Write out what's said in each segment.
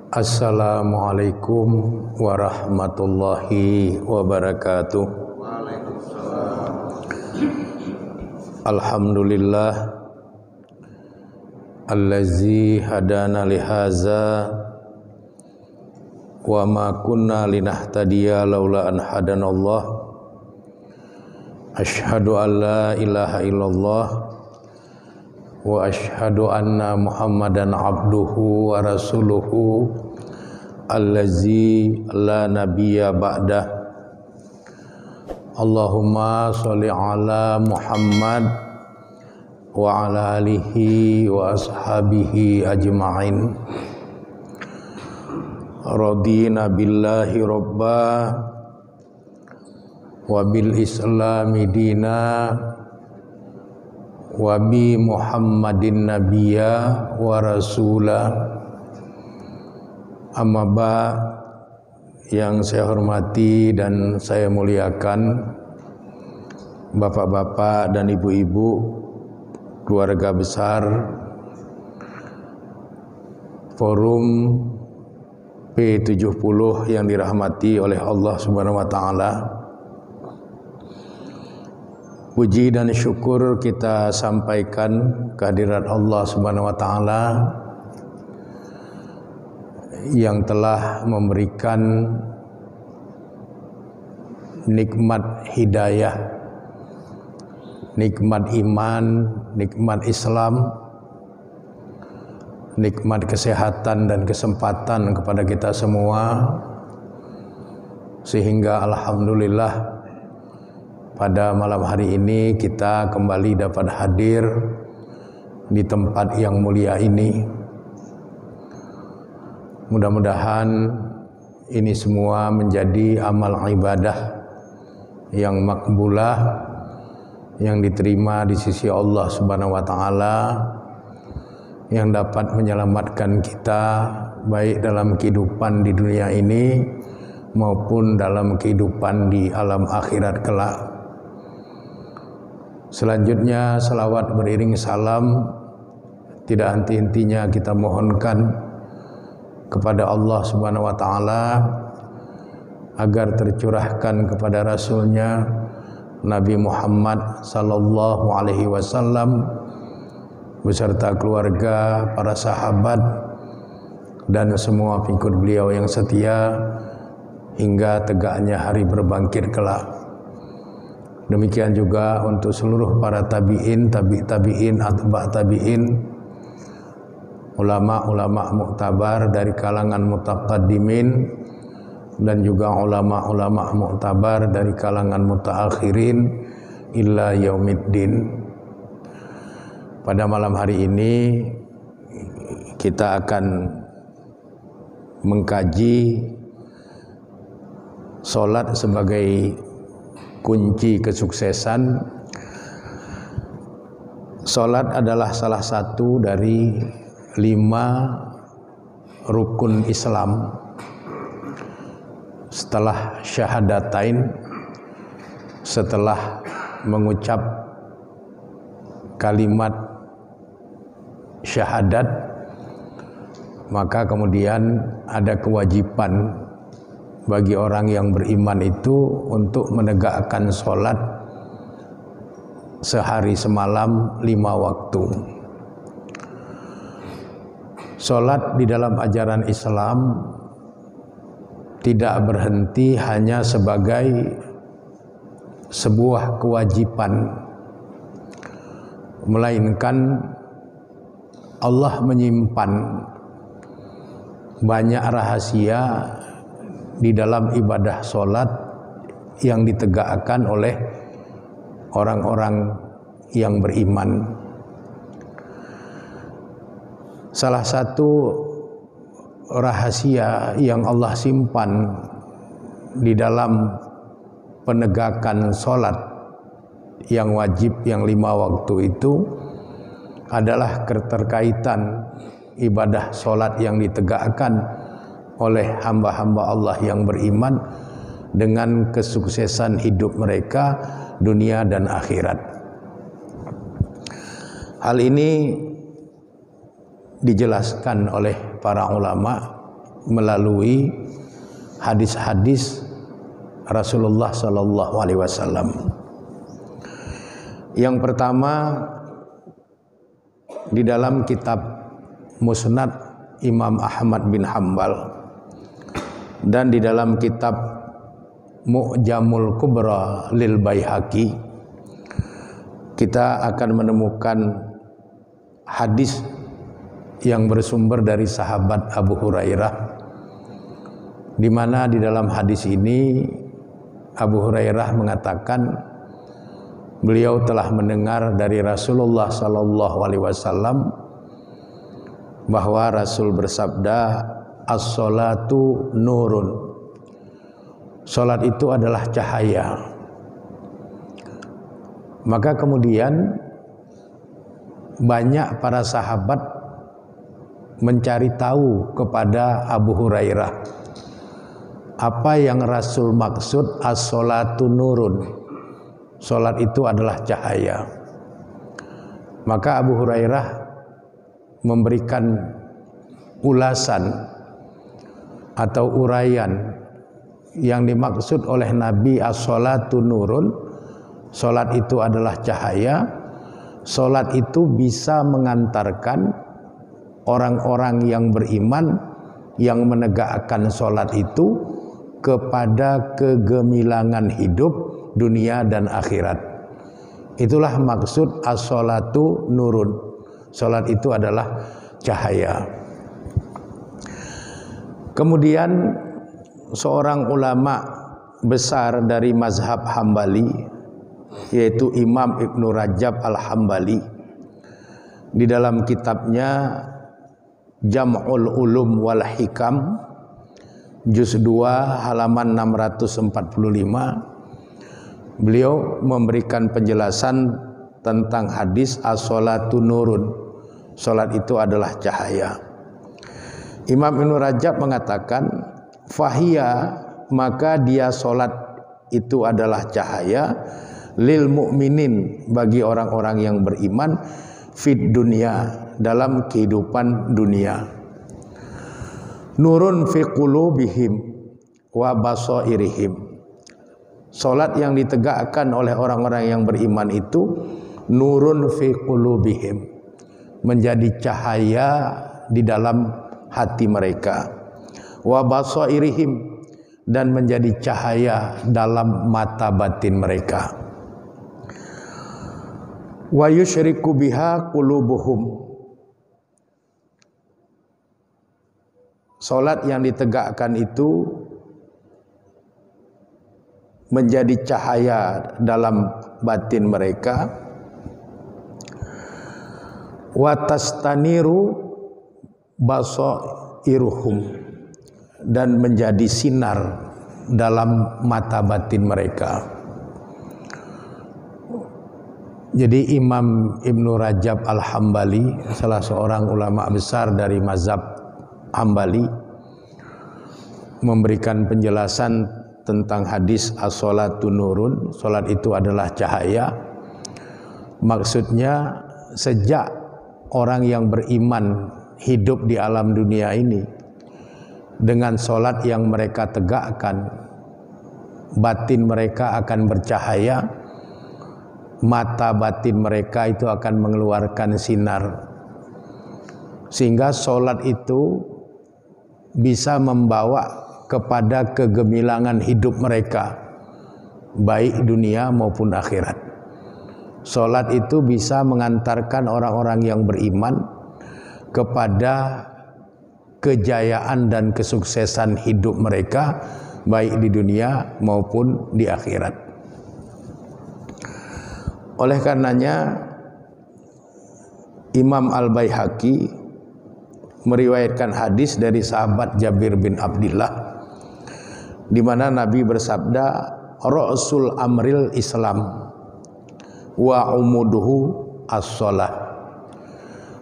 Assalamualaikum warahmatullahi wabarakatuh. Alhamdulillah allazi hadana lihaza wa ma kunna linahtadiya laula an hadanallah. Asyhadu an la ilaha illallah wa asyhadu anna Muhammadan abduhu wa rasuluhu allazi la nabiyya ba'dah. Allahumma sholli ala Muhammad wa ala alihi wa ashabihi ajma'in. Radina billahi robba wa bil islami dina wa bi Muhammadin nabiyya wa rasula. Amma ba, yang saya hormati dan saya muliakan bapak-bapak dan ibu-ibu, keluarga besar Forum P70 yang dirahmati oleh Allah Subhanahu wa taala. Puji dan syukur kita sampaikan kehadirat Allah Subhanahu wa taala yang telah memberikan nikmat hidayah, nikmat iman, nikmat Islam, nikmat kesehatan dan kesempatan kepada kita semua, sehingga alhamdulillah pada malam hari ini kita kembali dapat hadir di tempat yang mulia ini. Mudah-mudahan ini semua menjadi amal ibadah yang makbulah, yang diterima di sisi Allah Subhanahu wa taala, yang dapat menyelamatkan kita baik dalam kehidupan di dunia ini maupun dalam kehidupan di alam akhirat kelak. Selanjutnya salawat beriring salam tidak henti-hentinya kita mohonkan kepada Allah Subhanahu wa taala agar tercurahkan kepada Rasulnya Nabi Muhammad sallallahu alaihi wasallam beserta keluarga, para sahabat dan semua pengikut beliau yang setia hingga tegaknya hari berbangkit kelak. Demikian juga untuk seluruh para tabi'in, tabi'in, atba' tabi'in, ulama-ulama muktabar dari kalangan mutaqaddimin dan juga ulama-ulama muktabar dari kalangan mutaakhirin illa yaumiddin. Pada malam hari ini kita akan mengkaji salat sebagai kunci kesuksesan. Salat adalah salah satu dari 5 rukun Islam. Setelah syahadatain, setelah mengucap kalimat syahadat, maka kemudian ada kewajiban bagi orang yang beriman itu untuk menegakkan sholat sehari semalam 5 waktu. Sholat di dalam ajaran Islam tidak berhenti hanya sebagai sebuah kewajiban, melainkan Allah menyimpan banyak rahasia di dalam ibadah sholat yang ditegakkan oleh orang-orang yang beriman. Salah satu rahasia yang Allah simpan di dalam penegakan sholat yang wajib yang 5 waktu itu adalah keterkaitan ibadah sholat yang ditegakkan oleh hamba-hamba Allah yang beriman dengan kesuksesan hidup mereka dunia dan akhirat. Hal ini dijelaskan oleh para ulama melalui hadis-hadis Rasulullah Sallallahu Alaihi Wasallam. Yang pertama, di dalam kitab Musnad Imam Ahmad bin Hambal dan di dalam kitab Mu'jamul Kubra lil Baihaqi, kita akan menemukan hadis yang bersumber dari sahabat Abu Hurairah, di mana di dalam hadis ini Abu Hurairah mengatakan beliau telah mendengar dari Rasulullah Sallallahu Alaihi Wasallam bahwa Rasul bersabda, as-sholatu nurun, salat itu adalah cahaya. Maka kemudian banyak para sahabat mencari tahu kepada Abu Hurairah apa yang Rasul maksud as-sholatu nurun, salat itu adalah cahaya. Maka Abu Hurairah memberikan ulasan atau uraian yang dimaksud oleh Nabi as-sholatu nurun, salat itu adalah cahaya. Salat itu bisa mengantarkan orang-orang yang beriman yang menegakkan salat itu kepada kegemilangan hidup dunia dan akhirat. Itulah maksud as-sholatu nurun. Salat itu adalah cahaya. Kemudian seorang ulama besar dari mazhab Hambali, yaitu Imam Ibnu Rajab Al-Hambali, di dalam kitabnya Jam'ul Ulum wal Hikam juz 2 halaman 645, beliau memberikan penjelasan tentang hadis as-sholatu nurun, salat itu adalah cahaya. Imam Ibnu Rajab mengatakan, fahiyya, maka dia salat itu adalah cahaya, lil mu'minin, bagi orang-orang yang beriman, fid dunya, dalam kehidupan dunia, nurun fi qulubihim wa basairihim, salat yang ditegakkan oleh orang-orang yang beriman itu nurun fi qulubihim, menjadi cahaya di dalam hati mereka, wa basairihim, dan menjadi cahaya dalam mata batin mereka, wa yusyriku biha qulubuhum, salat yang ditegakkan itu menjadi cahaya dalam batin mereka, wa tastaniru basairuhum, dan menjadi sinar dalam mata batin mereka. Jadi Imam Ibnu Rajab Al-Hambali, salah seorang ulama besar dari mazhab Hambali, memberikan penjelasan tentang hadis as-sholatu nurun, salat itu adalah cahaya. Maksudnya sejak orang yang beriman hidup di alam dunia ini dengan salat yang mereka tegakkan, batin mereka akan bercahaya, mata batin mereka itu akan mengeluarkan sinar, sehingga salat itu bisa membawa kepada kegemilangan hidup mereka, baik dunia maupun akhirat. Salat itu bisa mengantarkan orang-orang yang beriman kepada kejayaan dan kesuksesan hidup mereka, baik di dunia maupun di akhirat. Oleh karenanya Imam Al-Baihaqi meriwayatkan hadis dari sahabat Jabir bin Abdullah, di mana Nabi bersabda, ra'sul amril Islam wa umuduhu as-shalah,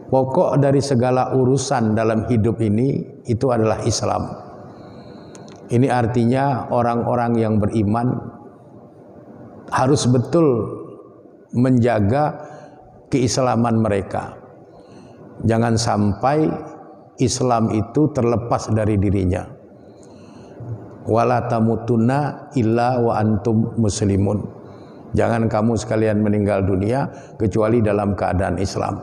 pokok dari segala urusan dalam hidup ini itu adalah Islam. Ini artinya orang-orang yang beriman harus betul menjaga keislaman mereka. Jangan sampai Islam itu terlepas dari dirinya. Wala tamutunna illa wa antum muslimun. Jangan kamu sekalian meninggal dunia kecuali dalam keadaan Islam.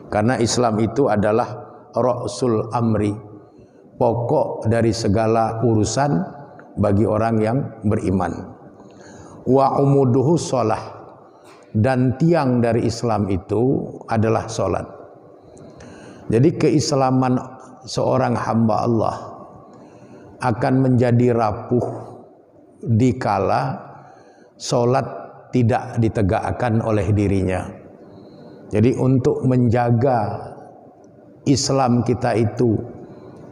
Karena Islam itu adalah ra'sul amri, pokok dari segala urusan bagi orang yang beriman. Wa umuduhu sholah, dan tiang dari Islam itu adalah sholat. Jadi keislaman seorang hamba Allah akan menjadi rapuh dikala sholat tidak ditegakkan oleh dirinya. Jadi untuk menjaga Islam kita itu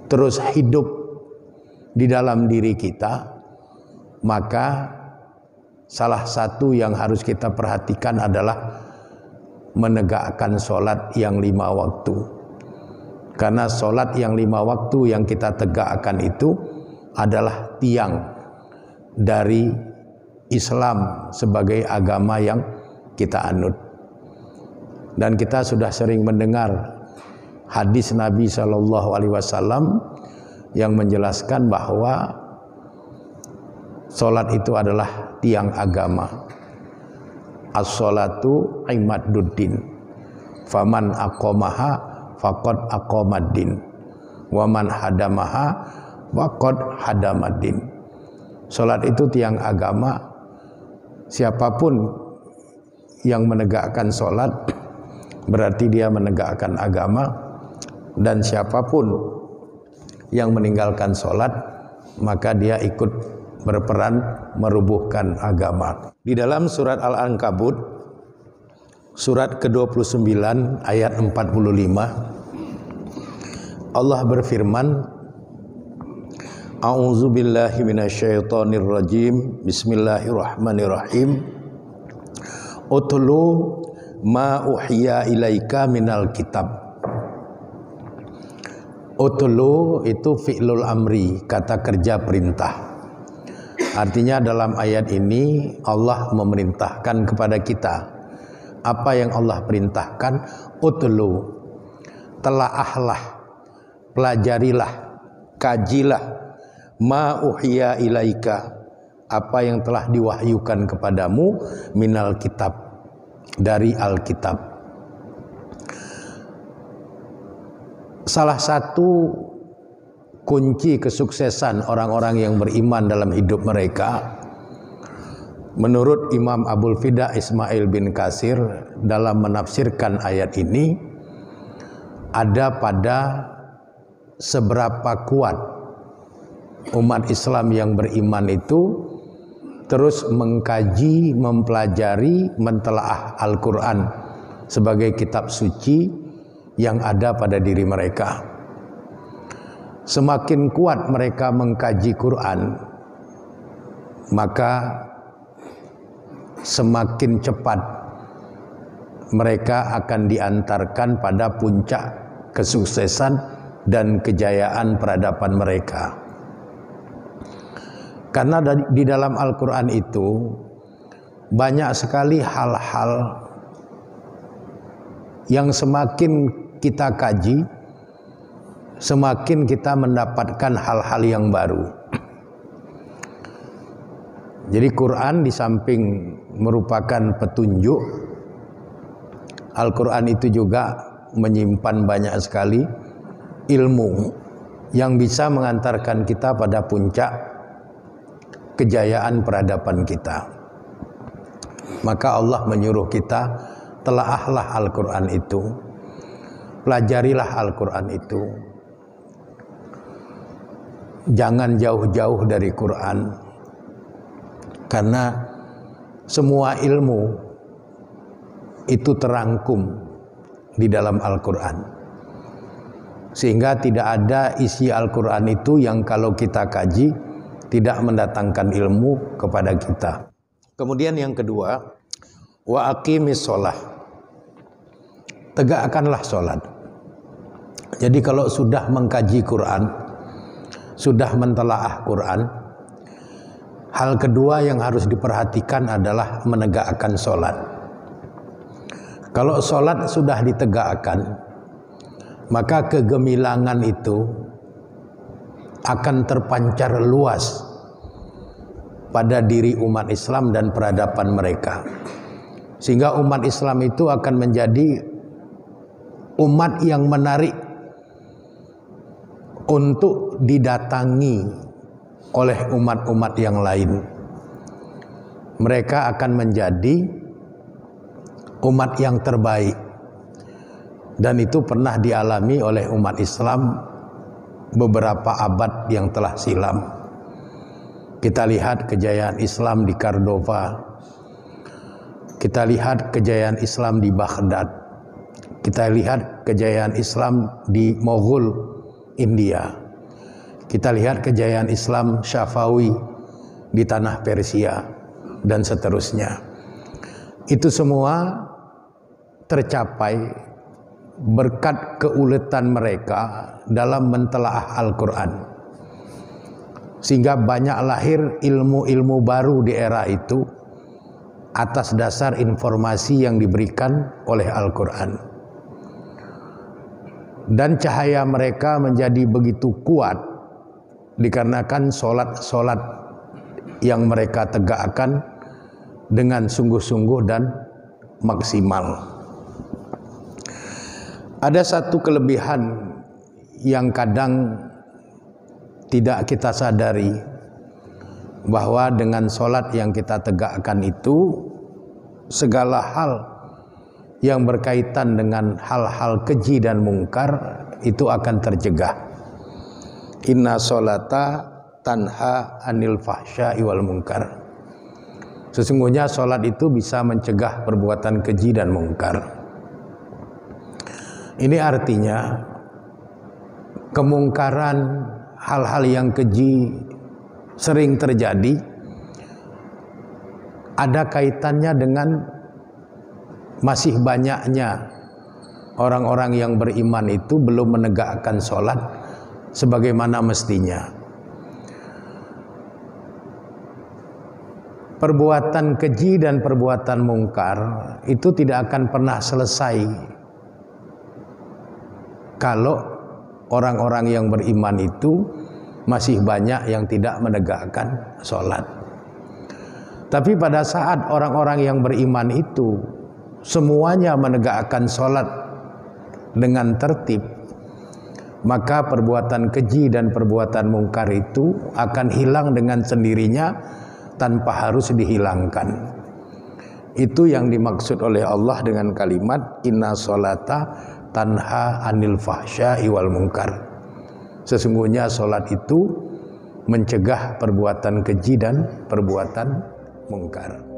terus hidup di dalam diri kita, maka salah satu yang harus kita perhatikan adalah menegakkan sholat yang 5 waktu. Karena sholat yang 5 waktu yang kita tegakkan itu adalah tiang dari Islam sebagai agama yang kita anut. Dan kita sudah sering mendengar hadis Nabi SAW yang menjelaskan bahwa sholat itu adalah tiang agama. As-sholatu imaduddin, faman aqomaha faqad aqomaddin, waman hadamaha faqad hadamaddin. Sholat itu tiang agama. Siapapun yang menegakkan sholat berarti dia menegakkan agama, dan siapapun yang meninggalkan sholat maka dia ikut berperan merubuhkan agama. Di dalam surat Al-Ankabut surat ke-29 ayat 45 Allah berfirman, A'udzu billahi minasyaitonir rajim. Bismillahirrahmanirrahim. Utlu ma uhiya ilaika minal kitab. Utlu itu fi'lul amri, kata kerja perintah. Artinya dalam ayat ini Allah memerintahkan kepada kita. Apa yang Allah perintahkan? Utlu, telaahlah, pelajarilah, kajilah ma uhiya ilaika, apa yang telah diwahyukan kepadamu minal kitab, dari Alkitab. Salah satu kunci kesuksesan orang-orang yang beriman dalam hidup mereka, menurut Imam Abul Fida Ismail bin Katsir dalam menafsirkan ayat ini, ada pada seberapa kuat umat Islam yang beriman itu terus mengkaji, mempelajari, mentelaah Al-Quran sebagai kitab suci yang ada pada diri mereka. Semakin kuat mereka mengkaji Quran, maka semakin cepat mereka akan diantarkan pada puncak kesuksesan dan kejayaan peradaban mereka. Karena di dalam Al-Quran itu banyak sekali hal-hal yang semakin kita kaji, semakin kita mendapatkan hal-hal yang baru. Jadi Quran di samping merupakan petunjuk, Al-Quran itu juga menyimpan banyak sekali ilmu yang bisa mengantarkan kita pada puncak kejayaan peradaban kita. Maka Allah menyuruh kita, telaahlah Al-Quran itu, pelajarilah Al-Quran itu. Jangan jauh-jauh dari Quran, karena semua ilmu itu terangkum di dalam Al-Quran. Sehingga tidak ada isi Al-Quran itu yang kalau kita kaji tidak mendatangkan ilmu kepada kita. Kemudian yang kedua, wa aqimis sholah, tegakkanlah sholat. Jadi kalau sudah mengkaji Quran, sudah mentelaah Quran, hal kedua yang harus diperhatikan adalah menegakkan sholat. Kalau sholat sudah ditegakkan, maka kegemilangan itu akan terpancar luas pada diri umat Islam dan peradaban mereka, sehingga umat Islam itu akan menjadi umat yang menarik untuk didatangi oleh umat-umat yang lain. Mereka akan menjadi umat yang terbaik, dan itu pernah dialami oleh umat Islam beberapa abad yang telah silam. Kita lihat kejayaan Islam di Cordova, kita lihat kejayaan Islam di Baghdad, kita lihat kejayaan Islam di Moghul, India, kita lihat kejayaan Islam Syafawi di tanah Persia, dan seterusnya. Itu semua tercapai berkat keuletan mereka dalam mentelaah Al-Quran, sehingga banyak lahir ilmu-ilmu baru di era itu atas dasar informasi yang diberikan oleh Al-Quran. Dan cahaya mereka menjadi begitu kuat dikarenakan solat-solat yang mereka tegakkan dengan sungguh-sungguh dan maksimal. Ada satu kelebihan yang kadang tidak kita sadari, bahwa dengan solat yang kita tegakkan itu, segala hal yang berkaitan dengan hal-hal keji dan mungkar itu akan tercegah. Inna sholata tanha anil fahsya'i wal munkar. Sesungguhnya solat itu bisa mencegah perbuatan keji dan mungkar. Ini artinya kemungkaran, hal-hal yang keji sering terjadi, ada kaitannya dengan masih banyaknya orang-orang yang beriman itu belum menegakkan sholat sebagaimana mestinya. Perbuatan keji dan perbuatan mungkar itu tidak akan pernah selesai kalau orang-orang yang beriman itu masih banyak yang tidak menegakkan sholat. Tapi pada saat orang-orang yang beriman itu semuanya menegakkan sholat dengan tertib, maka perbuatan keji dan perbuatan mungkar itu akan hilang dengan sendirinya tanpa harus dihilangkan. Itu yang dimaksud oleh Allah dengan kalimat inna sholata tanha anil fahsya'i wal munkar. Sesungguhnya sholat itu mencegah perbuatan keji dan perbuatan mungkar.